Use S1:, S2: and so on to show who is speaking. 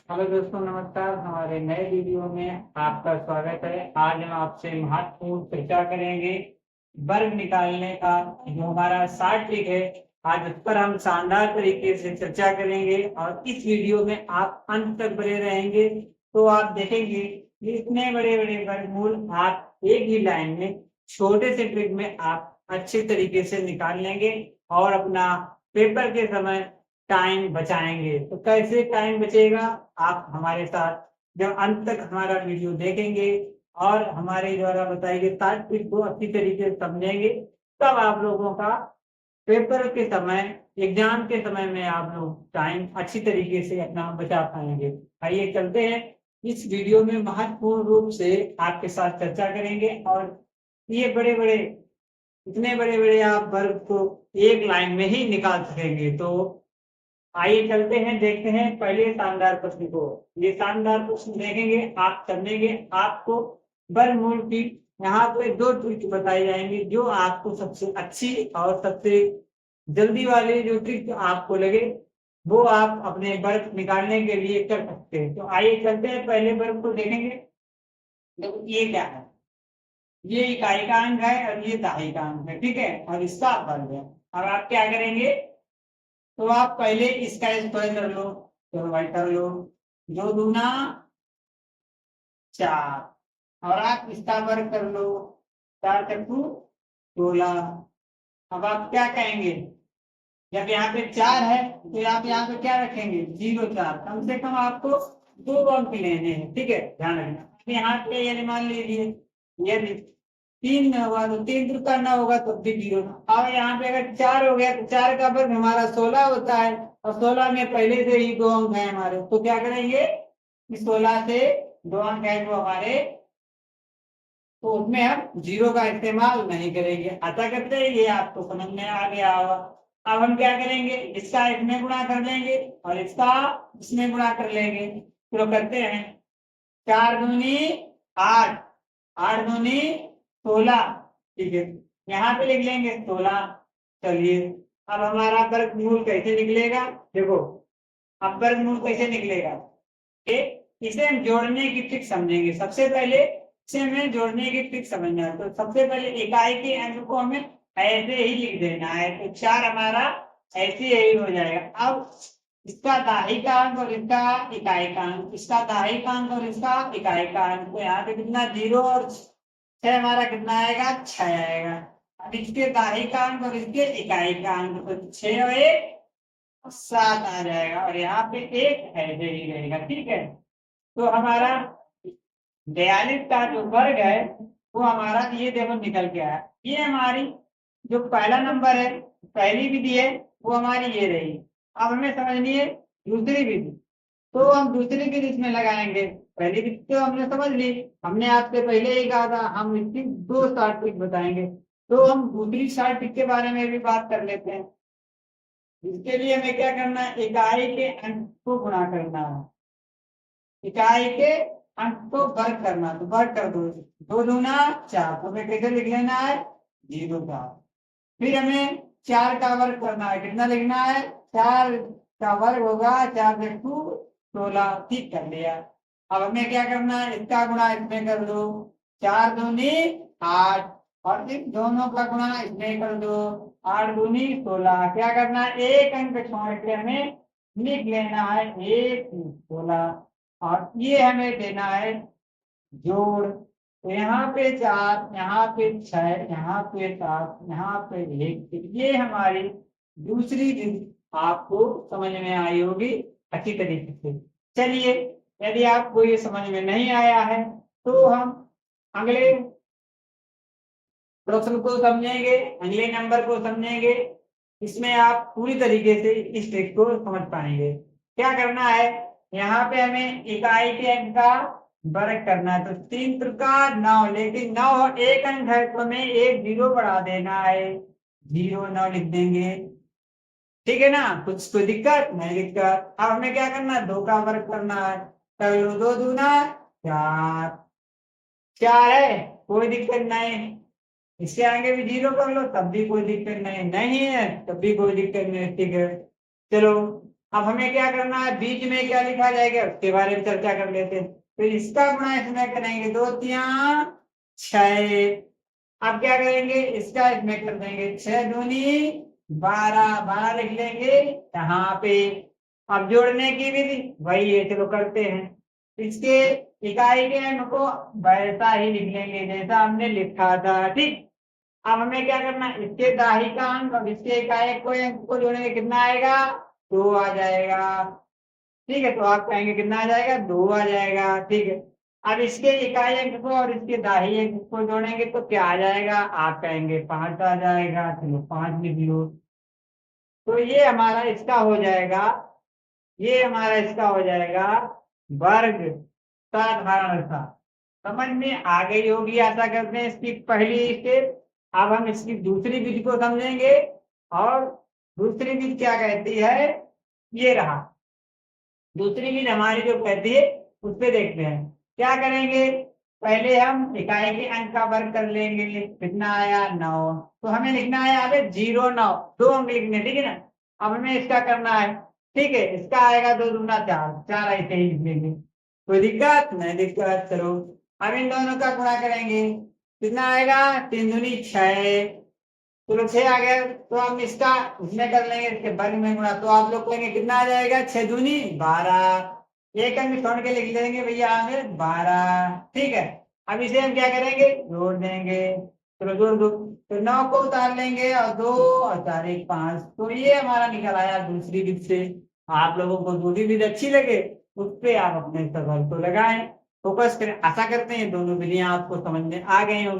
S1: Hello दोस्तों, नमस्कार। हमारे नए वीडियो में आपका स्वागत है। आज हम आपसे महत्वपूर्ण चर्चा करेंगे वर्ग निकालने का। जो हमारा शार्ट ट्रिक है, आज उस पर हम शानदार तरीके से चर्चा करेंगे और इस वीडियो में आप अंत तक बने रहेंगे तो आप देखेंगे कि इतने बड़े बड़े वर्गमूल आप एक ही लाइन में छोटे से ट्रिक में आप अच्छे तरीके से निकाल लेंगे और अपना पेपर के समय टाइम बचाएंगे। तो कैसे टाइम बचेगा, आप हमारे साथ जब अंत तक हमारा वीडियो देखेंगे और हमारे द्वारा बताई गई तात्विक को अच्छी तरीके से समझेंगे, तब आप लोगों का पेपर के समय, एग्जाम के समय में आप लोग टाइम अच्छी तरीके से अपना बचा पाएंगे। आइए चलते हैं। इस वीडियो में महत्वपूर्ण रूप से आपके साथ चर्चा करेंगे और ये बड़े बड़े, इतने बड़े बड़े आप वर्ग को एक लाइन में ही निकाल सकेंगे। तो आइए चलते हैं, देखते हैं पहले शानदार प्रश्न को। ये शानदार प्रश्न देखेंगे, आप समझेंगे। आपको वर्गमूल की यहाँ पे दो ट्रिक बताई जाएंगी जो आपको सबसे अच्छी और सबसे जल्दी वाली जो ट्रिक आपको लगे वो आप अपने वर्ग निकालने के लिए कर सकते हैं। तो आइए चलते हैं, पहले वर्ग को देखेंगे। देखो ये क्या है, ये इकाई का अंक है और ये दहाई का अंक है, ठीक है, और इसका वर्ग है। अब आप क्या करेंगे, तो आप पहले इसका स्क्वायर कर लो। तो भाई कर लो, दो दूना चार, और आप इसका वर्ग कर लो, चार चक्कू 16। अब आप क्या कहेंगे, जब यहाँ पे चार है तो आप यहाँ पे क्या रखेंगे, 0 4। कम से कम आपको 2 अंक लेने हैं, ठीक है, ध्यान रखना। यहाँ पे यदि मान लीजिए यदि 3 होगा तो 3 करना होगा तो भी 0। और यहाँ पे अगर 4 हो गया तो 4 का वर्ग हमारा 16 होता है, और 16 में पहले से ही 2 अंक है हमारे। तो क्या करेंगे, 16 से 2 अंक है जो हमारे, तो उसमें हम 0 का इस्तेमाल नहीं करेंगे। ऐसा करते हैं, ये आपको समझ में आ गया होगा। अब हम क्या करेंगे, इसका इसमें गुणा कर लेंगे और इसका इसमें गुणा कर लेंगे। तो करते हैं, 4 दूनी 8, 8 दूनी 16, ठीक है, यहाँ पे लिख लेंगे 16। चलिए, अब हमारा वर्गमूल कैसे निकलेगा, देखो अब वर्गमूल कैसे निकलेगा। इसे हम जोड़ने की ट्रिक समझेंगे। सबसे पहले इसे हमें जोड़ने की ट्रिक समझना है। तो सबसे पहले इकाई के अंक को हमें ऐसे ही लिख देना है, तो 4 हमारा ऐसे ही हो जाएगा। अब इसका दाही का अंक और इसका इकाई का अंक, इसका दाही का अंक और इसका इकाई का अंक, तो यहाँ पे कितना 0 और 6 हमारा कितना आएगा, 6 आएगा। अब इसके दाही का अंक और इसके इकाई का अंक, तो 6 और 1 7 आ जाएगा, और यहाँ पे एक ऐसे ही रहेगा, ठीक है। तो हमारा 42 का जो वर्ग है वो हमारा ये देखो निकल के आया। ये हमारी जो पहला नंबर है, पहली विधि है, वो हमारी ये रही। अब हमें समझनी है दूसरी विधि, तो हम दूसरी विधि इसमें लगाएंगे। पहली विधि तो हमने समझ ली, हमने आपसे पहले ही कहा था हम इसकी दो शॉर्ट ट्रिक बताएंगे। तो हम दूसरी शॉर्ट ट्रिक के बारे में भी बात कर लेते हैं। इसके लिए हमें क्या करना है, इकाई के अंक को गुणा करना है, इकाई के अंक को वर्ग करना। तो वर्ग कर दो, 2 दूना 4, तो हमें कैसे लिख लेना है, 0 का। फिर हमें 4 का वर्ग करना है, कितना लिखना है, 4 का वर्ग होगा 4 से 2 16, ठीक कर लिया। अब हमें क्या करना है, इसका गुणा इसमें कर दो, 4 दूनी 8, और इन दोनों का गुणा इसमें कर दो, 8 दूनी 16। क्या करना है, एक अंक छोड़ के हमें लिख लेना है 1 16, और ये हमें देना है जोड़। तो यहाँ पे 4, यहाँ पे 6, यहाँ पे 7, यहाँ पे 1, ये हमारी दूसरी विधि आपको समझ में आई होगी अच्छी तरीके से। चलिए, यदि आपको ये समझ में नहीं आया है तो हम अगले प्रश्न को समझेंगे, अगले नंबर को समझेंगे। इसमें आप पूरी तरीके से इस ट्रिक को समझ पाएंगे। क्या करना है, यहाँ पे हमें इकाई के अंक का वर्ग करना है। तो 3 त्रिका 9, लेकिन 9 एक अंक है तो हमें एक 0 बढ़ा देना है, 0 9 लिख देंगे, ठीक है ना। कुछ कोई दिक्कत नहीं, दिक्कत। अब हमें क्या करना है, 2 का वर्ग करना है। कर लो, 2 दूना 4, 4 है, कोई दिक्कत नहीं। इससे आगे भी 0 कर लो तब भी कोई दिक्कत नहीं, नहीं है तब भी कोई दिक्कत नहीं, ठीक है। चलो, अब हमें क्या करना है, बीच में क्या लिखा जाएगा उसके बारे में चर्चा कर लेते हैं। तो इसका गुणा इसमें करेंगे, 2 3 6। अब क्या करेंगे, इसका इसमें कर देंगे, 6 दूनी 12, 12 लिख लेंगे यहाँ पे। अब जोड़ने की विधि वही है, चलो करते हैं। इसके इकाई के अंक को वैसा ही लिख लेंगे जैसा हमने लिखा था, ठीक। अब हमें क्या करना है, इसके दाही का अंक और इसके इकाई को अंक को जोड़ेंगे, कितना आएगा, 2 आ जाएगा। ठीक है, तो आप कहेंगे कितना आ जाएगा, 2 आ जाएगा, ठीक है। अब इसके इकाई अंक को और इसके दाही अंक को जोड़ेंगे तो क्या आ जाएगा, आप कहेंगे 5 आ जाएगा, चलो 5 लिख लो। तो ये हमारा इसका हो जाएगा, ये हमारा इसका हो जाएगा वर्ग साधारणता। समझ में आ गई होगी आशा करते हैं इसकी पहली स्टेप। अब हम इसकी दूसरी विधि को समझेंगे, और दूसरी विधि क्या कहती है, ये रहा दूसरी विधि हमारी जो कहती है, उस पे देखते हैं क्या करेंगे। पहले हम इकाई के अंक का वर्ग कर लेंगे, कितना आया 9। तो हमें लिखना है यहाँ पे 0 9, 2 अंक लिखने, ठीक है ना। अब हमें इसका करना है, ठीक है, इसका आएगा 2 दूना 4, 4 ऐसे ही लिख लेंगे, कोई दिक्कत नहीं, दिक्कत। चलो अब इन दोनों का गुणा करेंगे, कितना आएगा, 3 दूनी 6। चलो 6 आ गया, तो हम इसका उसमें कर लेंगे, इसके वर्ग में गुणा, तो आप लोग कहेंगे कितना आ जाएगा, 6 दूनी 12। एक अंक छोड़ के लिख लेंगे भैया हमें 12, ठीक है। अब इसे हम क्या करेंगे, जोड़ देंगे, चलो जोड़ दो। तो 9 को उतार लेंगे और 2 और 4 1 5, तो ये हमारा निकल आया दूसरी विधि से। आप लोगों को दूसरी विधि अच्छी लगे उस पे आप अपने सवाल को लगाएं, फोकस करें। आशा करते हैं दोनों विधियां आपको समझ में आ गई होंगी।